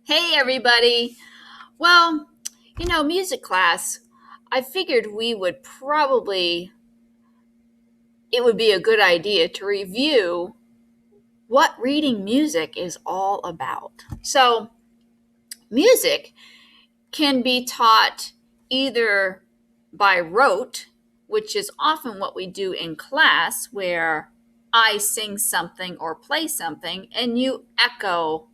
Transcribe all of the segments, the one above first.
Hey, everybody. Well, music class, I figured it would be a good idea to review what reading music is all about. So, music can be taught either by rote, which is often what we do in class, where I sing something or play something and you echo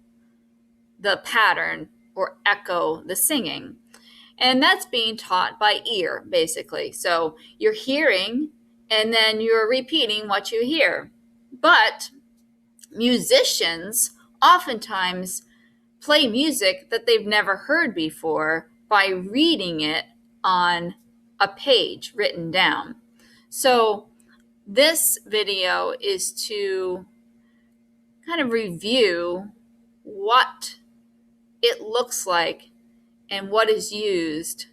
the pattern or echo the singing. And that's being taught by ear, basically. So you're hearing and then you're repeating what you hear. But musicians oftentimes play music that they've never heard before by reading it on a page written down. So this video is to kind of review what it looks like and what is used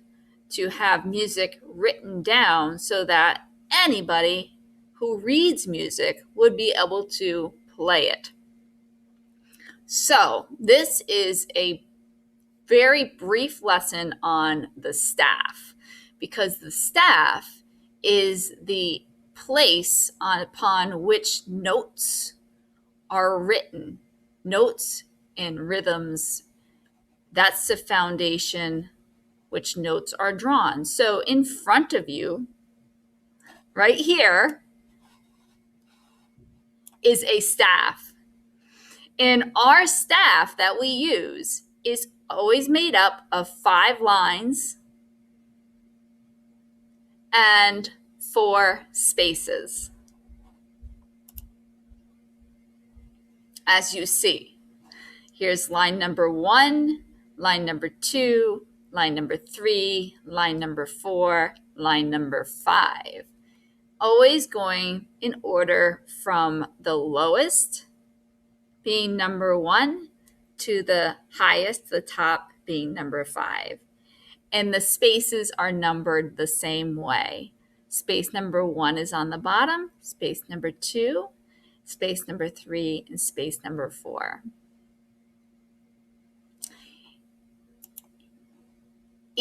to have music written down so that anybody who reads music would be able to play it. So this is a very brief lesson on the staff, because the staff is the place upon which notes are written, notes and rhythms. That's the foundation which notes are drawn. So in front of you, right here, is a staff. And our staff that we use is always made up of 5 lines and 4 spaces, as you see. Here's line number 1, line number 2, line number 3, line number 4, line number 5. Always going in order from the lowest being number 1 to the highest, the top being number 5. And the spaces are numbered the same way. Space number 1 is on the bottom, space number 2, space number 3, and space number 4.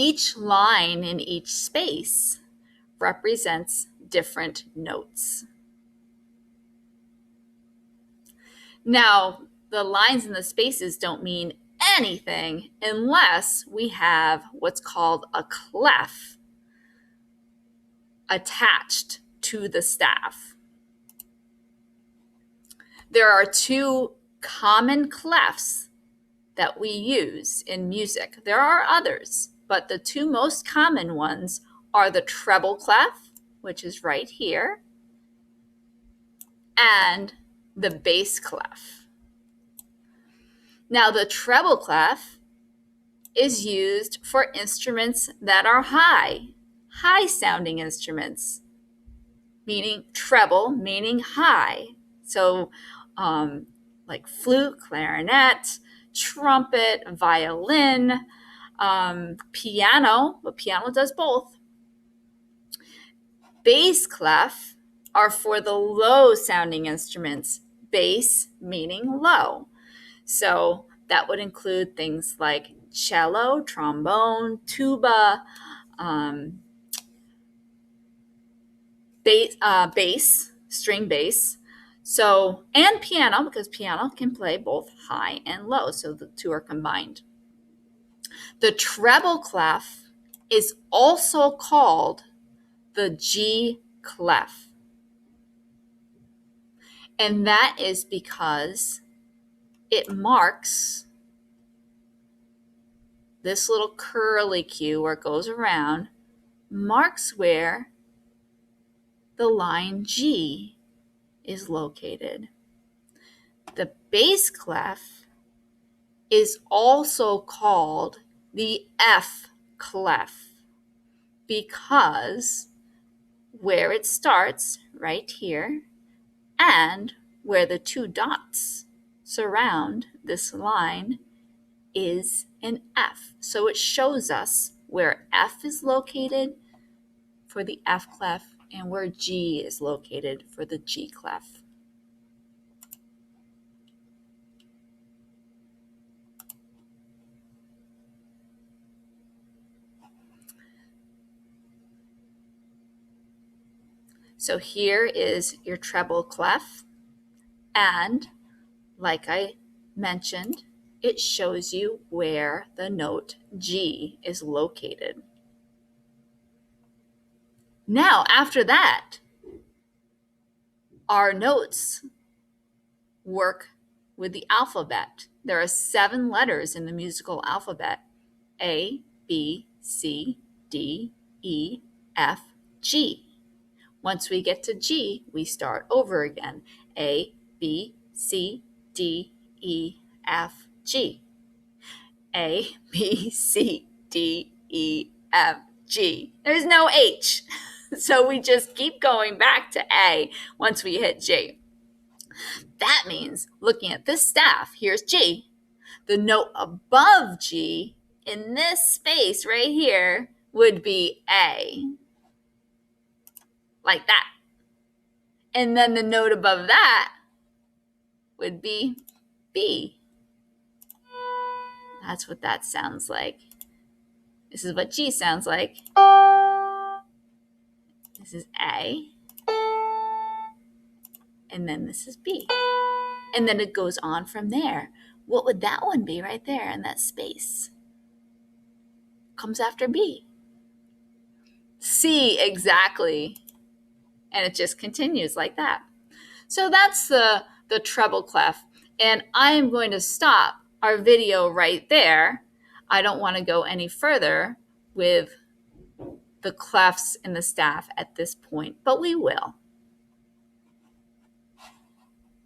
Each line in each space represents different notes. Now, the lines and the spaces don't mean anything unless we have what's called a clef attached to the staff. There are 2 common clefs that we use in music. There are others, but the 2 most common ones are the treble clef, which is right here, and the bass clef. Now, the treble clef is used for instruments that are high sounding instruments, meaning treble, meaning high. So like flute, clarinet, trumpet, violin, piano, but piano does both. Bass clef are for the low sounding instruments, bass meaning low. So that would include things like cello, trombone, tuba, bass, string bass. So, and piano, because piano can play both high and low, so the 2 are combined. The treble clef is also called the G clef. And that is because it marks this little curly Q where it goes around, marks where the line G is located. The bass clef is also called the F clef because where it starts, right here, and where the 2 dots surround this line is an F. So it shows us where F is located for the F clef and where G is located for the G clef. So here is your treble clef, and like I mentioned, it shows you where the note G is located. Now, after that, our notes work with the alphabet. There are 7 letters in the musical alphabet: A, B, C, D, E, F, G. Once we get to G, we start over again. A, B, C, D, E, F, G. A, B, C, D, E, F, G. There's no H. So we just keep going back to A once we hit G. That means, looking at this staff, here's G. The note above G in this space right here would be A, like that. And then the note above that would be B. That's what that sounds like. This is what G sounds like. This is A. And then this is B. And then it goes on from there. What would that one be right there in that space? Comes after B. C, exactly. And it just continues like that. So that's the treble clef. And I am going to stop our video right there. I don't want to go any further with the clefs in the staff at this point, but we will.